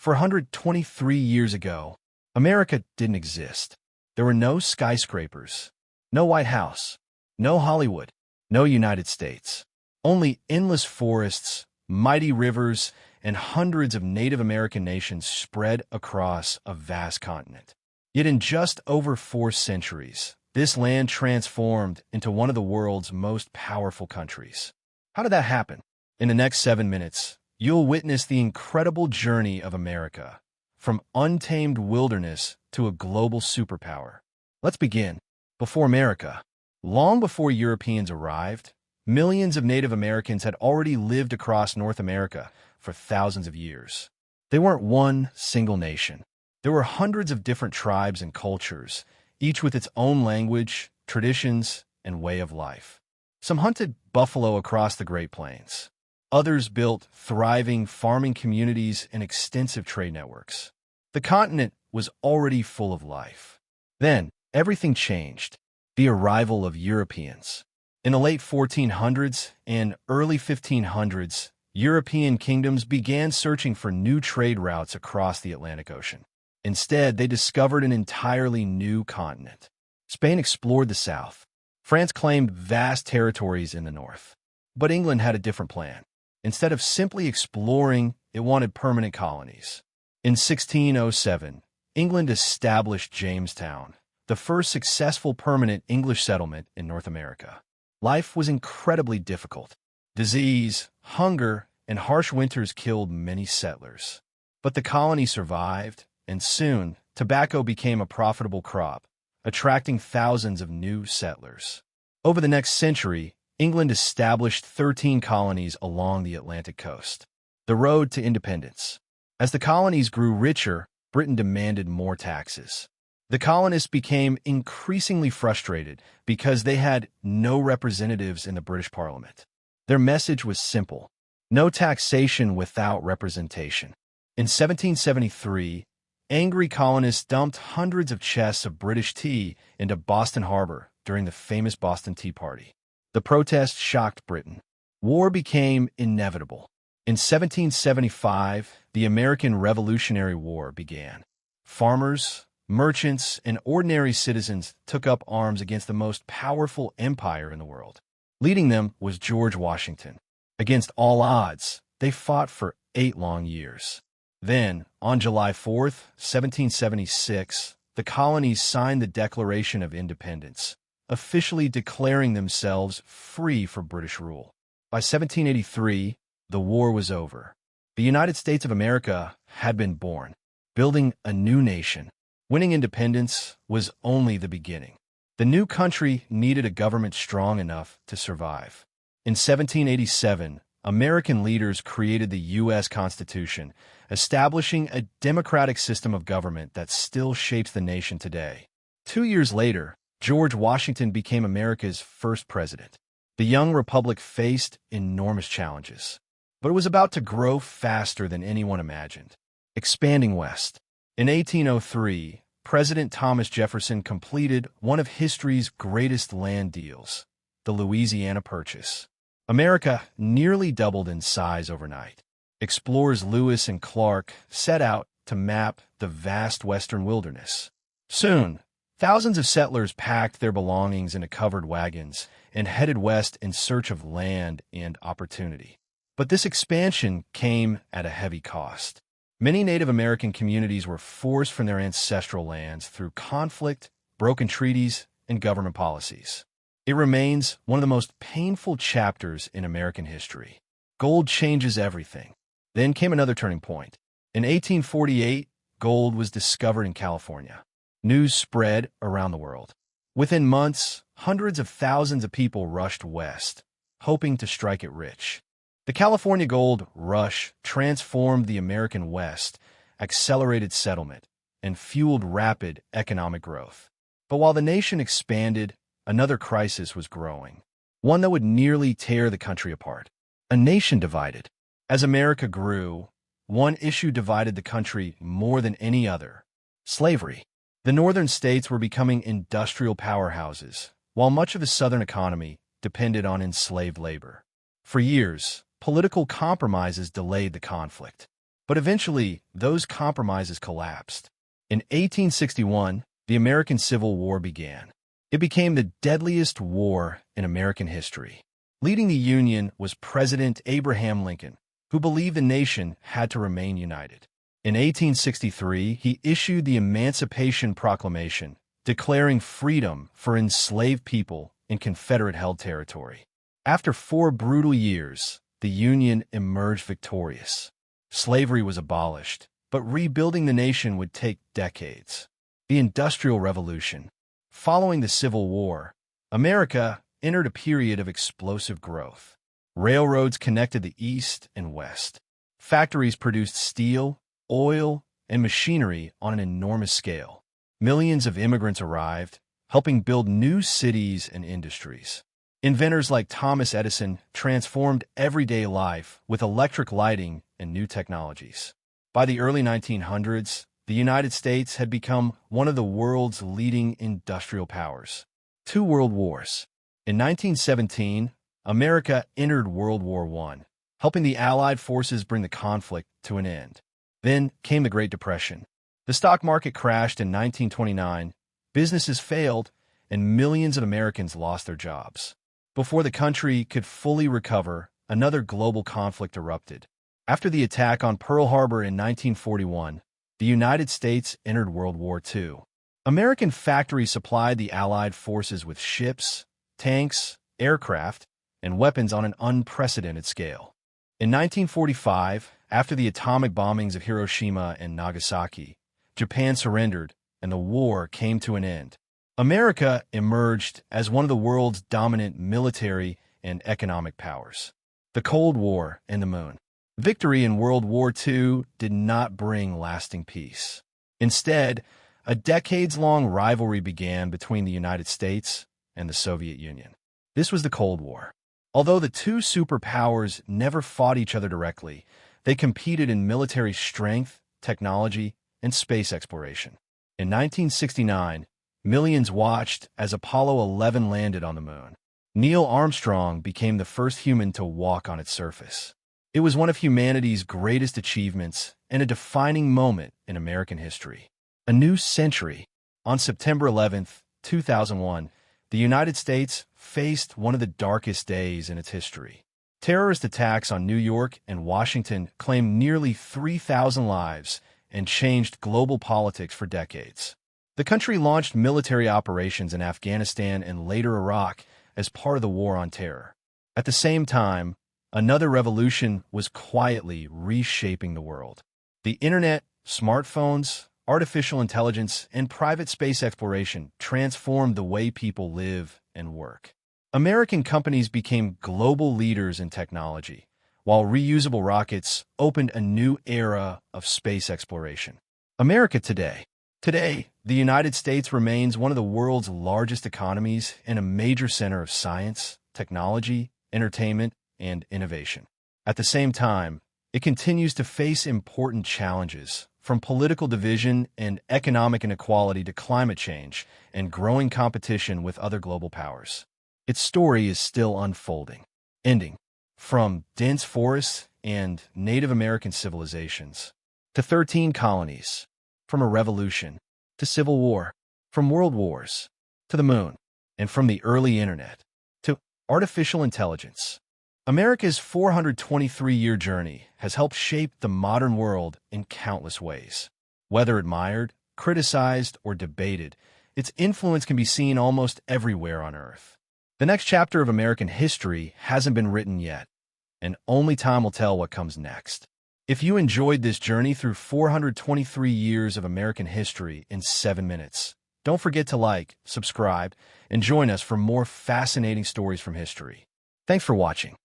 For 123 years ago, America didn't exist. There were no skyscrapers, no White House, no Hollywood, no United States. Only endless forests, mighty rivers, and hundreds of Native American nations spread across a vast continent. Yet in just over 4 centuries, this land transformed into one of the world's most powerful countries. How did that happen? In the next 7 minutes, you'll witness the incredible journey of America, from untamed wilderness to a global superpower. Let's begin. Before America, long before Europeans arrived, millions of Native Americans had already lived across North America for thousands of years. They weren't one single nation. There were hundreds of different tribes and cultures, each with its own language, traditions, and way of life. Some hunted buffalo across the Great Plains. Others built thriving farming communities and extensive trade networks. The continent was already full of life. Then, everything changed. The arrival of Europeans. In the late 1400s and early 1500s, European kingdoms began searching for new trade routes across the Atlantic Ocean. Instead, they discovered an entirely new continent. Spain explored the south. France claimed vast territories in the north. But England had a different plan. Instead of simply exploring, it wanted permanent colonies. In 1607, England established Jamestown, the first successful permanent English settlement in North America. Life was incredibly difficult. Disease, hunger, and harsh winters killed many settlers. But the colony survived, and soon, tobacco became a profitable crop, attracting thousands of new settlers. Over the next century, England established 13 colonies along the Atlantic coast. The road to independence. As the colonies grew richer, Britain demanded more taxes. The colonists became increasingly frustrated because they had no representatives in the British Parliament. Their message was simple: no taxation without representation. In 1773, angry colonists dumped hundreds of chests of British tea into Boston Harbor during the famous Boston Tea Party. The protest shocked Britain. War became inevitable. In 1775, the American Revolutionary War began. Farmers, merchants, and ordinary citizens took up arms against the most powerful empire in the world. Leading them was George Washington. Against all odds, they fought for 8 long years. Then, on July 4th, 1776, the colonies signed the Declaration of Independence, officially declaring themselves free from British rule. By 1783, the war was over. The United States of America had been born, building a new nation. Winning independence was only the beginning. The new country needed a government strong enough to survive. In 1787, American leaders created the U.S. Constitution, establishing a democratic system of government that still shapes the nation today. 2 years later, George Washington became America's first president. The young republic faced enormous challenges, but it was about to grow faster than anyone imagined. Expanding west. In 1803, President Thomas Jefferson completed one of history's greatest land deals, the Louisiana Purchase. America nearly doubled in size overnight. Explorers Lewis and Clark set out to map the vast western wilderness. Soon, thousands of settlers packed their belongings into covered wagons and headed west in search of land and opportunity. But this expansion came at a heavy cost. Many Native American communities were forced from their ancestral lands through conflict, broken treaties, and government policies. It remains one of the most painful chapters in American history. Gold changes everything. Then came another turning point. In 1848, gold was discovered in California. News spread around the world. Within months, hundreds of thousands of people rushed west, hoping to strike it rich. The California gold rush transformed the American West, accelerated settlement, and fueled rapid economic growth. But while the nation expanded, another crisis was growing, one that would nearly tear the country apart. A nation divided. As America grew, one issue divided the country more than any other: slavery. The northern states were becoming industrial powerhouses, while much of the southern economy depended on enslaved labor. For years, political compromises delayed the conflict. But eventually, those compromises collapsed. In 1861, the American Civil War began. It became the deadliest war in American history. Leading the Union was President Abraham Lincoln, who believed the nation had to remain united. In 1863, he issued the Emancipation Proclamation, declaring freedom for enslaved people in Confederate-held territory. After 4 brutal years, the Union emerged victorious. Slavery was abolished, but rebuilding the nation would take decades. The Industrial Revolution. Following the Civil War, America entered a period of explosive growth. Railroads connected the East and West. Factories produced steel, oil, and machinery on an enormous scale. Millions of immigrants arrived, helping build new cities and industries. Inventors like Thomas Edison transformed everyday life with electric lighting and new technologies. By the early 1900s, the United States had become one of the world's leading industrial powers. 2 world wars. In 1917, America entered World War I, helping the Allied forces bring the conflict to an end. Then came the Great Depression. The stock market crashed in 1929, businesses failed, and millions of Americans lost their jobs. Before the country could fully recover, another global conflict erupted. After the attack on Pearl Harbor in 1941, the United States entered World War II. American factories supplied the Allied forces with ships, tanks, aircraft, and weapons on an unprecedented scale. In 1945, after the atomic bombings of Hiroshima and Nagasaki, Japan surrendered and the war came to an end. America emerged as one of the world's dominant military and economic powers. The Cold War and the Moon. Victory in World War II did not bring lasting peace. Instead, a decades-long rivalry began between the United States and the Soviet Union. This was the Cold War. Although the two superpowers never fought each other directly, they competed in military strength, technology, and space exploration. In 1969, millions watched as Apollo 11 landed on the moon. Neil Armstrong became the first human to walk on its surface. It was one of humanity's greatest achievements and a defining moment in American history. A new century. On September 11, 2001, the United States faced one of the darkest days in its history. Terrorist attacks on New York and Washington claimed nearly 3,000 lives and changed global politics for decades. The country launched military operations in Afghanistan and later Iraq as part of the War on Terror. At the same time, another revolution was quietly reshaping the world. The internet, smartphones, artificial intelligence, and private space exploration transformed the way people live and work. American companies became global leaders in technology, while reusable rockets opened a new era of space exploration. America today. Today, the United States remains one of the world's largest economies and a major center of science, technology, entertainment, and innovation. At the same time, it continues to face important challenges, from political division and economic inequality to climate change and growing competition with other global powers. Its story is still unfolding, ending from dense forests and Native American civilizations to 13 colonies, from a revolution to civil war, from world wars to the moon, and from the early internet to artificial intelligence. America's 423-year journey has helped shape the modern world in countless ways. Whether admired, criticized, or debated, its influence can be seen almost everywhere on Earth. The next chapter of American history hasn't been written yet, and only time will tell what comes next. If you enjoyed this journey through 423 years of American history in 7 minutes, don't forget to like, subscribe, and join us for more fascinating stories from history. Thanks for watching.